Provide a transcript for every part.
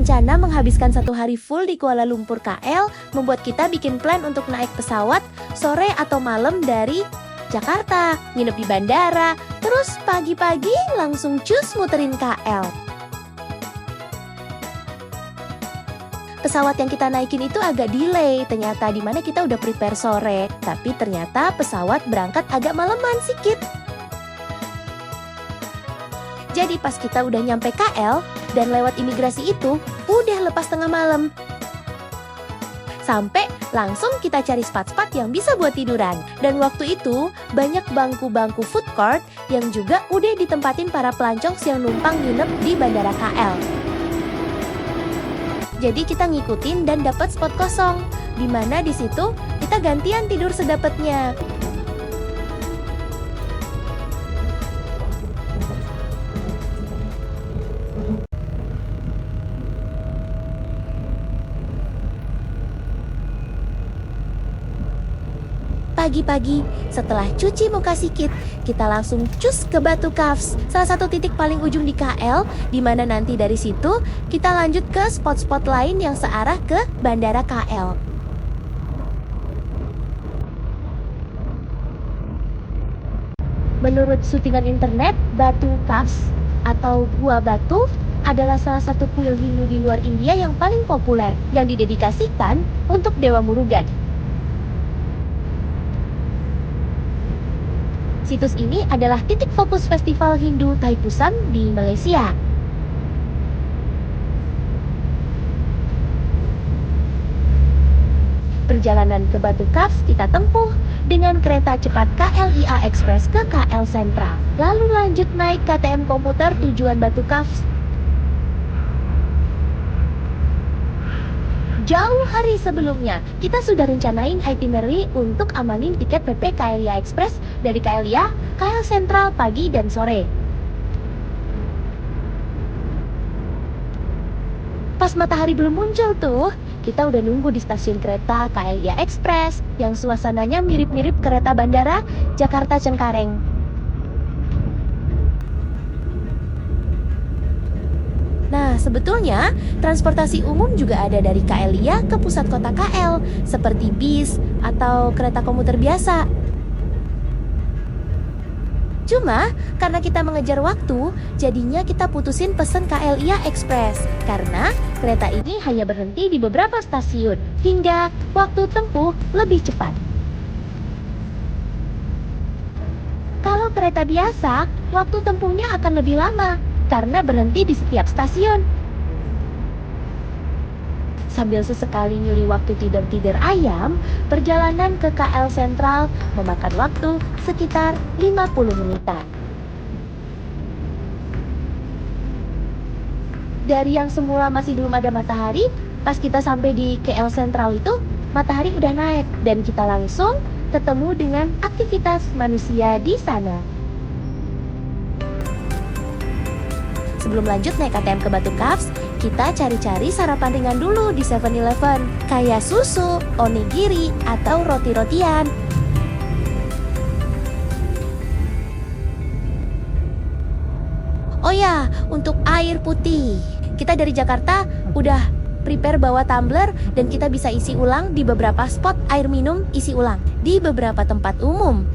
Rencana menghabiskan 1 hari full di Kuala Lumpur KL membuat kita bikin plan untuk naik pesawat sore atau malam dari Jakarta, nginep di bandara, terus pagi-pagi langsung cus muterin KL. Pesawat yang kita naikin itu agak delay, ternyata dimana kita udah prepare sore, tapi ternyata pesawat berangkat agak maleman sedikit. Jadi pas kita udah nyampe KL dan lewat imigrasi itu, udah lepas tengah malam. Sampai langsung kita cari spot-spot yang bisa buat tiduran. Dan waktu itu banyak bangku-bangku food court yang juga udah ditempatin para pelancong yang numpang nginep di Bandara KL. Jadi kita ngikutin dan dapat spot kosong, dimana di situ kita gantian tidur sedapatnya. Pagi-pagi, setelah cuci muka sikit, kita langsung cus ke Batu Caves, salah satu titik paling ujung di KL, di mana nanti dari situ kita lanjut ke spot-spot lain yang searah ke Bandara KL. Menurut syutingan internet, Batu Caves atau Gua Batu adalah salah satu kuil Hindu di luar India yang paling populer, yang didedikasikan untuk Dewa Murugan. Situs ini adalah titik fokus festival Hindu Thaipusam di Malaysia. Perjalanan ke Batu Caves kita tempuh dengan kereta cepat KLIA Express ke KL Sentral. Lalu lanjut naik KTM komuter tujuan Batu Caves. Jauh hari sebelumnya, kita sudah rencanain itinerary untuk amanin tiket PP KLIA Express dari KLIA, KL Sentral pagi dan sore. Pas matahari belum muncul tuh, kita udah nunggu di stasiun kereta KLIA Express yang suasananya mirip-mirip kereta bandara Jakarta Cengkareng. Nah, sebetulnya transportasi umum juga ada dari KLIA ke pusat kota KL, seperti bis atau kereta komuter biasa. Cuma, karena kita mengejar waktu, jadinya kita putusin pesen KLIA Express, karena kereta ini hanya berhenti di beberapa stasiun, hingga waktu tempuh lebih cepat. Kalau kereta biasa, waktu tempuhnya akan lebih lama, karena berhenti di setiap stasiun. Sambil sesekali nyuri waktu tidur ayam, perjalanan ke KL Sentral memakan waktu sekitar 50 menitan. Dari yang semula masih belum ada matahari, pas kita sampai di KL Sentral itu, matahari udah naik dan kita langsung ketemu dengan aktivitas manusia di sana. Sebelum lanjut naik KTM ke Batu Caves, kita cari-cari sarapan ringan dulu di 7-Eleven, kayak susu, onigiri, atau roti-rotian. Oh ya, untuk air putih, kita dari Jakarta udah prepare bawa tumbler dan kita bisa isi ulang di beberapa spot air minum isi ulang di beberapa tempat umum.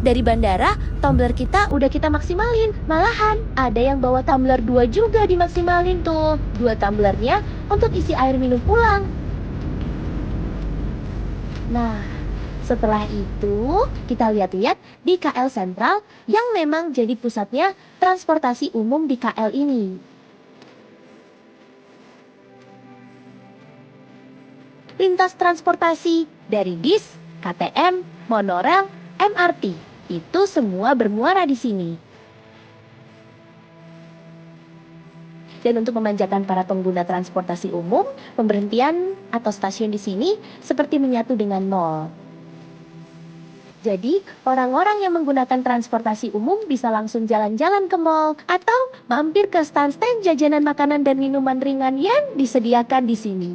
Dari bandara, tumbler kita udah kita maksimalin. Malahan, ada yang bawa tumbler 2 juga dimaksimalin tuh. 2 tumblernya untuk isi air minum pulang. Nah, setelah itu, kita lihat-lihat di KL Sentral yang memang jadi pusatnya transportasi umum di KL ini. Lintas transportasi dari bis, KTM, monorel, MRT. Itu semua bermuara di sini. Dan untuk memanjakan para pengguna transportasi umum, pemberhentian atau stasiun di sini seperti menyatu dengan mall. Jadi, orang-orang yang menggunakan transportasi umum bisa langsung jalan-jalan ke mall atau mampir ke stand-stand jajanan makanan dan minuman ringan yang disediakan di sini.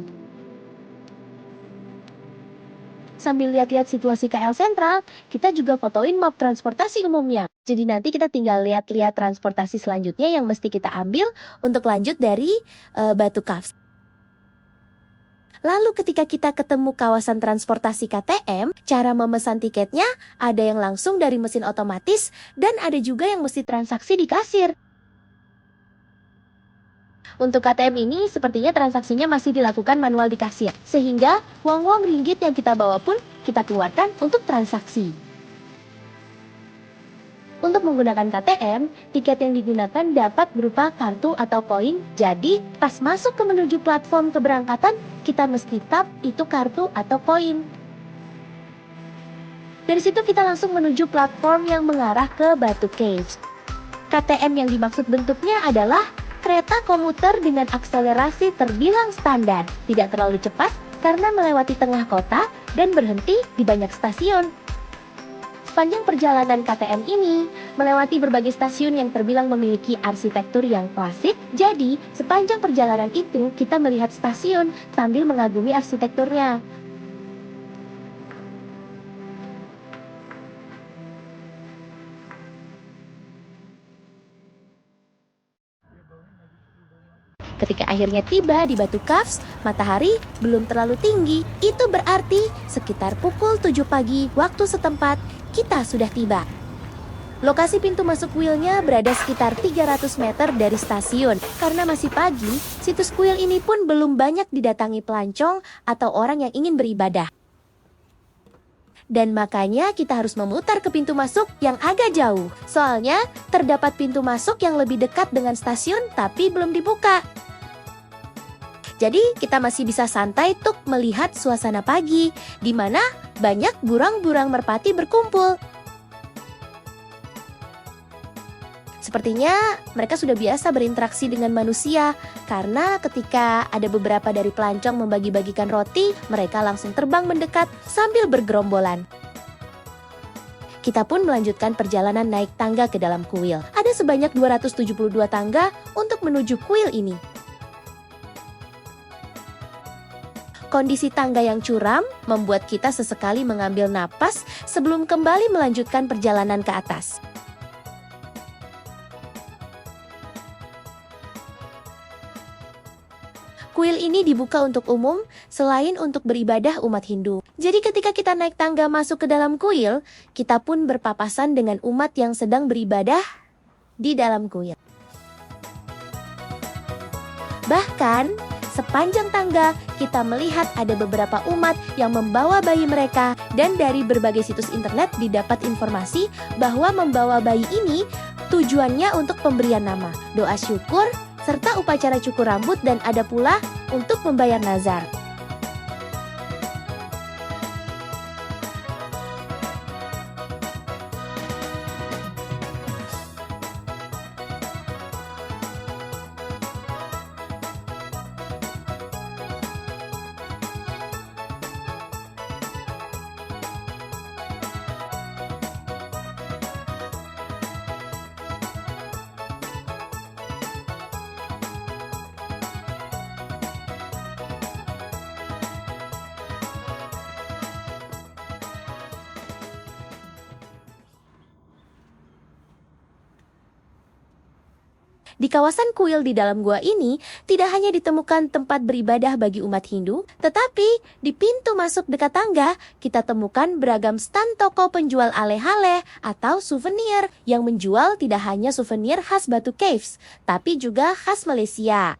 sambil lihat-lihat situasi KL Sentral, kita juga fotoin map transportasi umumnya. Jadi nanti kita tinggal lihat-lihat transportasi selanjutnya yang mesti kita ambil untuk lanjut dari Batu Kars. Lalu ketika kita ketemu kawasan transportasi KTM, cara memesan tiketnya ada yang langsung dari mesin otomatis dan ada juga yang mesti transaksi di kasir. Untuk KTM ini sepertinya transaksinya masih dilakukan manual di kasir, sehingga uang-uang ringgit yang kita bawa pun kita keluarkan untuk transaksi. Untuk menggunakan KTM, tiket yang digunakan dapat berupa kartu atau koin. Jadi, pas masuk ke menuju platform keberangkatan, kita mesti tap itu kartu atau koin. Dari situ kita langsung menuju platform yang mengarah ke Batu Caves. KTM yang dimaksud bentuknya adalah kereta komuter dengan akselerasi terbilang standar, tidak terlalu cepat karena melewati tengah kota dan berhenti di banyak stasiun. Sepanjang perjalanan KTM ini melewati berbagai stasiun yang terbilang memiliki arsitektur yang klasik, jadi sepanjang perjalanan itu kita melihat stasiun sambil mengagumi arsitekturnya. Ketika akhirnya tiba di Batu Kars, matahari belum terlalu tinggi. Itu berarti sekitar pukul 7 pagi waktu setempat, kita sudah tiba. Lokasi pintu masuk kuilnya berada sekitar 300 meter dari stasiun. Karena masih pagi, situs kuil ini pun belum banyak didatangi pelancong atau orang yang ingin beribadah. Dan makanya kita harus memutar ke pintu masuk yang agak jauh. Soalnya terdapat pintu masuk yang lebih dekat dengan stasiun tapi belum dibuka. Jadi kita masih bisa santai tuk melihat suasana pagi, di mana banyak burang-burang merpati berkumpul. Sepertinya mereka sudah biasa berinteraksi dengan manusia, karena ketika ada beberapa dari pelancong membagi-bagikan roti, mereka langsung terbang mendekat sambil bergerombolan. Kita pun melanjutkan perjalanan naik tangga ke dalam kuil. Ada sebanyak 272 tangga untuk menuju kuil ini. Kondisi tangga yang curam membuat kita sesekali mengambil napas sebelum kembali melanjutkan perjalanan ke atas. Kuil ini dibuka untuk umum selain untuk beribadah umat Hindu. Jadi ketika kita naik tangga masuk ke dalam kuil, kita pun berpapasan dengan umat yang sedang beribadah di dalam kuil. Bahkan sepanjang tangga, kita melihat ada beberapa umat yang membawa bayi mereka, dan dari berbagai situs internet didapat informasi bahwa membawa bayi ini tujuannya untuk pemberian nama, doa syukur, serta upacara cukur rambut, dan ada pula untuk membayar nazar. Di kawasan kuil di dalam gua ini, tidak hanya ditemukan tempat beribadah bagi umat Hindu, tetapi di pintu masuk dekat tangga, kita temukan beragam stand toko penjual ale-ale atau souvenir yang menjual tidak hanya souvenir khas Batu Caves, tapi juga khas Malaysia.